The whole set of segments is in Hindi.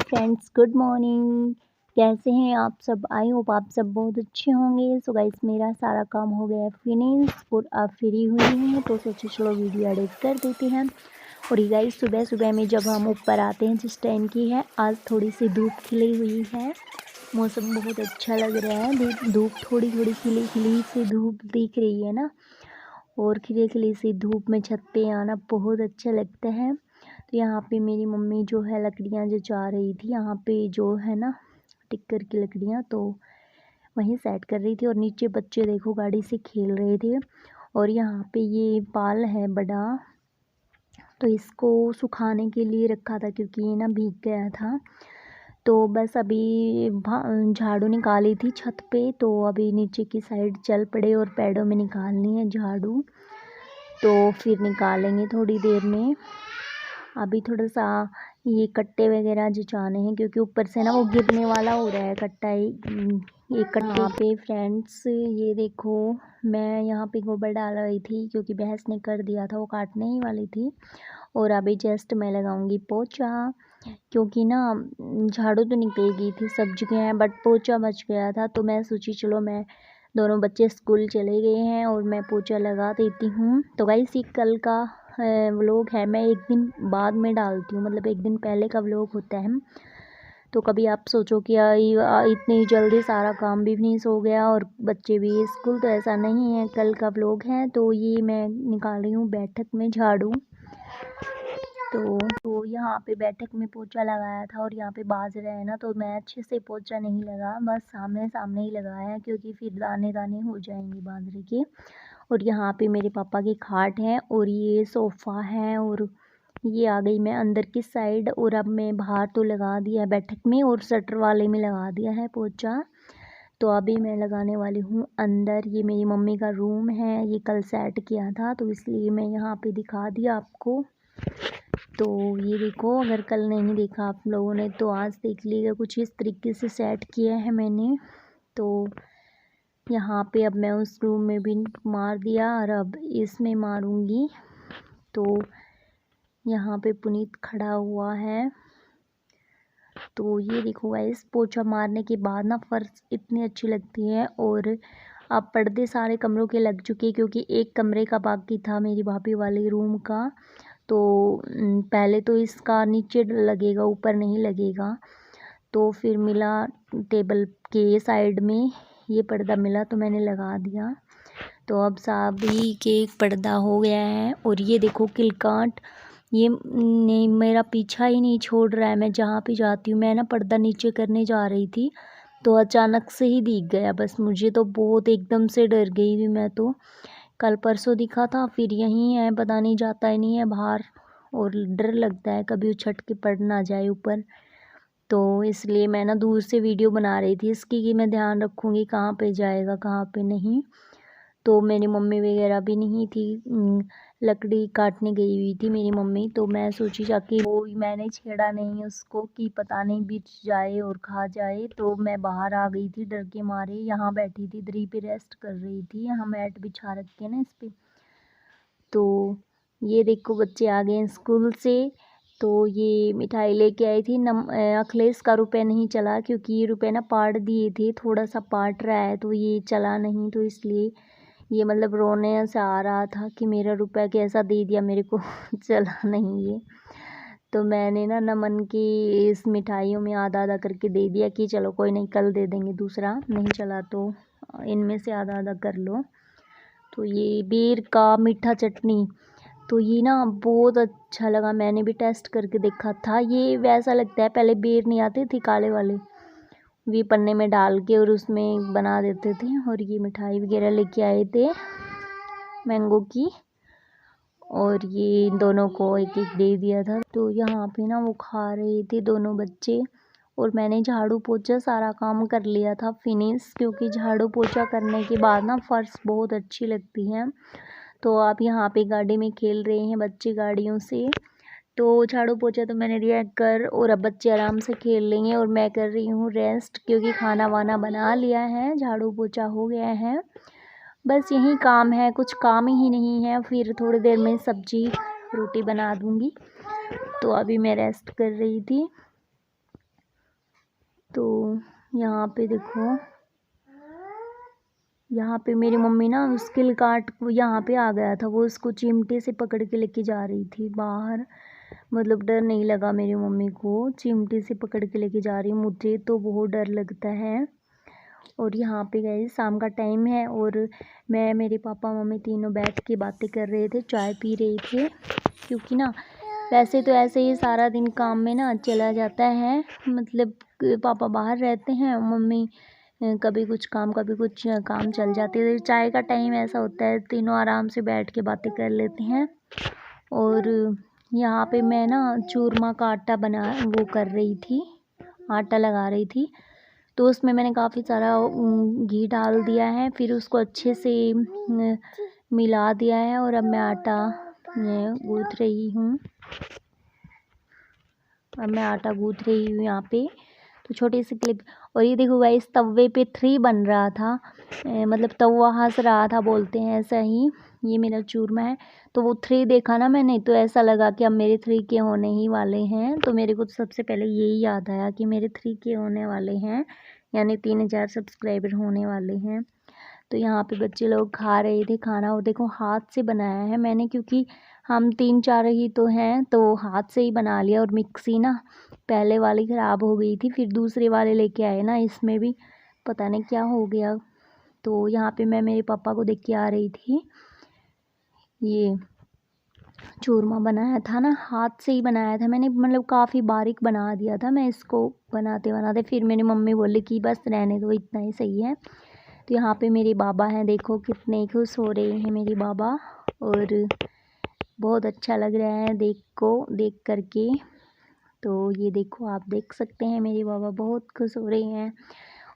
Friends, good morning. कैसे हैं आप सब? आई होप आप सब बहुत अच्छे होंगे। सो गाइस, मेरा सारा काम हो गया है फिनिश और अब फ्री हुई हैं, तो सोचे चलो वीडियो एडिट कर देते हैं। और ये गाइस, सुबह सुबह में जब हम ऊपर आते हैं जिस टाइम की है, आज थोड़ी सी धूप खिली हुई है। मौसम बहुत अच्छा लग रहा है। धूप थोड़ी थोड़ी खिली खिली सी धूप दिख रही है ना, और खिली खिली सी धूप में छत पे आना बहुत अच्छा लगता है। तो यहाँ पे मेरी मम्मी जो है लकड़ियाँ जो चाह रही थी, यहाँ पे जो है ना टिक्कर की लकड़ियाँ, तो वहीं सेट कर रही थी। और नीचे बच्चे देखो गाड़ी से खेल रहे थे। और यहाँ पे ये पाल है बड़ा, तो इसको सुखाने के लिए रखा था क्योंकि ये ना भीग गया था। तो बस अभी झाड़ू निकाली थी छत पे, तो अभी नीचे की साइड चल पड़े और पैडों में निकालनी है झाड़ू, तो फिर निकालेंगे थोड़ी देर में। अभी थोड़ा सा ये कट्टे वगैरह जचाने हैं क्योंकि ऊपर से ना वो गिरने वाला हो रहा है कट्टा ये कट्टे पे। फ्रेंड्स ये देखो, मैं यहाँ पे गोबर डाल रही थी क्योंकि भैंस ने कर दिया था, वो काटने ही वाली थी। और अभी जस्ट मैं लगाऊंगी पोछा, क्योंकि ना झाड़ू तो निकल गई थी सब जगह है, बट पोछा बच गया था। तो मैं सोची चलो, मैं दोनों बच्चे स्कूल चले गए हैं और मैं पोछा लगा देती हूँ। तो गाइस, ये कल का व्लॉग है, मैं एक दिन बाद में डालती हूँ, मतलब एक दिन पहले का व्लॉग होता है। तो कभी आप सोचो कि इतनी जल्दी सारा काम भी फिनिश हो गया और बच्चे भी स्कूल, तो ऐसा नहीं है, कल का व्लॉग है। तो ये मैं निकाल रही हूँ बैठक में झाड़ू। तो यहाँ पे बैठक में पोछा लगाया था और यहाँ पे बाजरा है ना, तो मैं अच्छे से पोछा नहीं लगा, बस सामने सामने ही लगाया क्योंकि फिर दाने दाने हो जाएंगे बाजरे के। और यहाँ पे मेरे पापा की खाट है और ये सोफ़ा है, और ये आ गई मैं अंदर की साइड। और अब मैं बाहर तो लगा दिया है बैठक में और शटर वाले में लगा दिया है पोछा। तो अभी मैं लगाने वाली हूँ अंदर। ये मेरी मम्मी का रूम है, ये कल सेट किया था तो इसलिए मैं यहाँ पे दिखा दिया आपको। तो ये देखो, अगर कल नहीं देखा आप लोगों ने तो आज देख लीजिएगा, कुछ इस तरीके से सेट किया है मैंने। तो यहाँ पे अब मैं उस रूम में भी मार दिया और अब इसमें मारूंगी। तो यहाँ पे पुनीत खड़ा हुआ है। तो ये देखो गाइस, पोछा मारने के बाद ना फर्श इतनी अच्छी लगती है। और अब पर्दे सारे कमरों के लग चुके क्योंकि एक कमरे का बाकी था, मेरी भाभी वाले रूम का। तो पहले तो इसका नीचे लगेगा, ऊपर नहीं लगेगा। तो फिर मिला टेबल के साइड में ये पर्दा मिला तो मैंने लगा दिया। तो अब सभी के पर्दा हो गया है। और ये देखो किलकाट, ये नहीं मेरा पीछा ही नहीं छोड़ रहा है। मैं जहाँ पे जाती हूँ, मैं ना पर्दा नीचे करने जा रही थी तो अचानक से ही दिख गया। बस मुझे तो बहुत एकदम से डर गई भी मैं तो। कल परसों दिखा था, फिर यहीं है, पता नहीं जाता ही नहीं है बाहर। और डर लगता है कभी उछट के पड़ ना जाए ऊपर। तो इसलिए मैं ना दूर से वीडियो बना रही थी इसकी कि मैं ध्यान रखूँगी कहाँ पे जाएगा कहाँ पे नहीं। तो मेरी मम्मी वगैरह भी नहीं थी, लकड़ी काटने गई हुई थी मेरी मम्मी। तो मैं सोची जाके, वो मैंने छेड़ा नहीं उसको कि पता नहीं बिछ जाए और खा जाए। तो मैं बाहर आ गई थी डर के मारे, यहाँ बैठी थी दरी पे रेस्ट कर रही थी, यहाँ मैट बिछा रखे ना इस पर। तो ये देखो बच्चे आ गए स्कूल से। तो ये मिठाई लेके आई थी। अखिलेश का रुपए नहीं चला क्योंकि ये रुपए ना पाट दिए थे, थोड़ा सा पाट रहा है तो ये चला नहीं, तो इसलिए ये मतलब रोने से आ रहा था कि मेरा रुपया कैसा दे दिया मेरे को चला नहीं ये। तो मैंने ना नमन की इस मिठाइयों में आधा आधा करके दे दिया कि चलो कोई नहीं, कल दे देंगे दूसरा, नहीं चला तो इनमें से आधा आधा कर लो। तो ये बेर का मीठा चटनी, तो ये ना बहुत अच्छा लगा, मैंने भी टेस्ट करके देखा था। ये वैसा लगता है, पहले बेर नहीं आते थे काले वाले, वे पन्ने में डाल के और उसमें बना देते थे। और ये मिठाई वगैरह लेके आए थे मैंगो की, और ये इन दोनों को एक एक दे दिया था। तो यहाँ पे ना वो खा रहे थे दोनों बच्चे। और मैंने झाड़ू पोछा सारा काम कर लिया था फिनिश, क्योंकि झाड़ू पोछा करने के बाद ना फर्श बहुत अच्छी लगती है। तो आप यहाँ पे गाड़ी में खेल रहे हैं बच्चे गाड़ियों से। तो झाड़ू पोछा तो मैंने दिया कर, और अब बच्चे आराम से खेल लेंगे और मैं कर रही हूँ रेस्ट, क्योंकि खाना वाना बना लिया है, झाड़ू पोछा हो गया है। बस यही काम है, कुछ काम ही नहीं है। फिर थोड़ी देर में सब्जी रोटी बना दूँगी। तो अभी मैं रेस्ट कर रही थी। यहाँ पे देखो, यहाँ पे मेरी मम्मी ना स्किल काट यहाँ पे आ गया था, वो उसको चिमटे से पकड़ के लेके जा रही थी बाहर। मतलब डर नहीं लगा मेरी मम्मी को, चिमटे से पकड़ के लेके जा रही, मुझे तो बहुत डर लगता है। और यहाँ पे गए, शाम का टाइम है और मैं मेरे पापा मम्मी तीनों बैठ के बातें कर रहे थे, चाय पी रहे थे। क्योंकि ना वैसे तो ऐसे ही सारा दिन काम में ना चला जाता है, मतलब पापा बाहर रहते हैं, मम्मी कभी कुछ काम कभी कुछ काम चल जाती है। चाय का टाइम ऐसा होता है, तीनों आराम से बैठ के बातें कर लेते हैं। और यहाँ पे मैं ना चूरमा का आटा वो कर रही थी, आटा लगा रही थी। तो उसमें मैंने काफ़ी सारा घी डाल दिया है, फिर उसको अच्छे से मिला दिया है और अब मैं आटा गूँथ रही हूँ। यहाँ पे तो छोटी सी क्लिप। और ये देखो गाइस, तवे पे 3 बन रहा था, मतलब तवा हंस रहा था बोलते हैं ऐसा ही। ये मेरा चूरमा है, तो वो 3 देखा ना मैंने, तो ऐसा लगा कि अब मेरे 3 के होने ही वाले हैं। तो मेरे को सबसे पहले यही याद आया कि मेरे 3 के होने वाले हैं, यानी 3000 सब्सक्राइबर होने वाले हैं। तो यहाँ पे बच्चे लोग खा रहे थे खाना, और देखो हाथ से बनाया है मैंने, क्योंकि हम 3-4 ही तो हैं, तो हाथ से ही बना लिया। और मिक्सी ना पहले वाली ख़राब हो गई थी, फिर दूसरे वाले लेके आए ना, इसमें भी पता नहीं क्या हो गया। तो यहाँ पे मैं मेरे पापा को देख के आ रही थी। ये चूरमा बनाया था ना, हाथ से ही बनाया था मैंने, मतलब काफ़ी बारीक बना दिया था मैं इसको बनाते बनाते। फिर मेरी मम्मी बोली कि बस रहने दो, इतना ही सही है। तो यहाँ पे मेरे बाबा हैं, देखो कितने खुश हो रहे हैं मेरे बाबा, और बहुत अच्छा लग रहा है देख करके। तो ये देखो, आप देख सकते हैं मेरे बाबा बहुत खुश हो रहे हैं।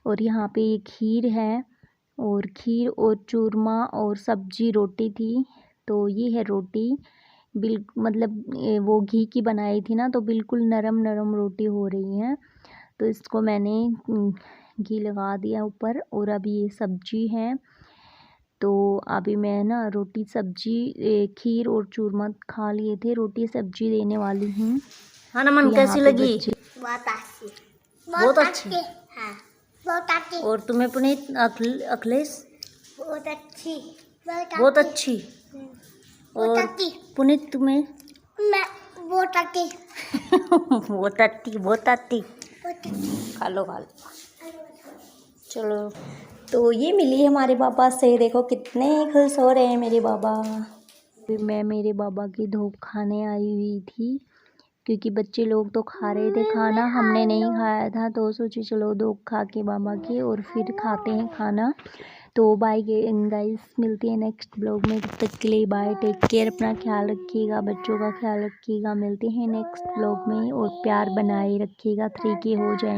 और यहाँ पे ये खीर है, और खीर और चूरमा और सब्जी रोटी थी। तो ये है रोटी, मतलब वो घी की बनाई थी ना, तो बिल्कुल नरम नरम रोटी हो रही है। तो इसको मैंने घी लगा दिया ऊपर, और अभी ये सब्जी है। तो अभी मैं ना रोटी सब्जी खीर और चूरमा खा लिए थे, रोटी सब्जी देने वाली हूँ। हाँ नमन, कैसी लगी? बहुत अच्छी। बहुत अच्छी। हाँ, बहुत अच्छी। और तुम्हें पुनीत अखिलेश? बहुत अच्छी। बहुत अच्छी। और पुनीत तुम्हें? मैं बहुत अच्छी। बहुत अच्छी। खा लो। चलो, तो ये मिली हमारे पापा से, देखो कितने खुश हो रहे हैं मेरे बाबा। फिर मैं मेरे बाबा की धूप खाने आई हुई थी, क्योंकि बच्चे लोग तो खा रहे थे खाना, हमने नहीं खाया था, तो सोची चलो धूप खा के बाबा की, और फिर खाते हैं खाना। तो बाय गाइस, मिलती है नेक्स्ट ब्लॉग में, तब तक के लिए बाय, टेक केयर, अपना ख्याल रखिएगा, बच्चों का ख्याल रखिएगा। मिलते हैं नेक्स्ट ब्लॉग में, और प्यार बनाए रखिएगा, 3 के हो जाए।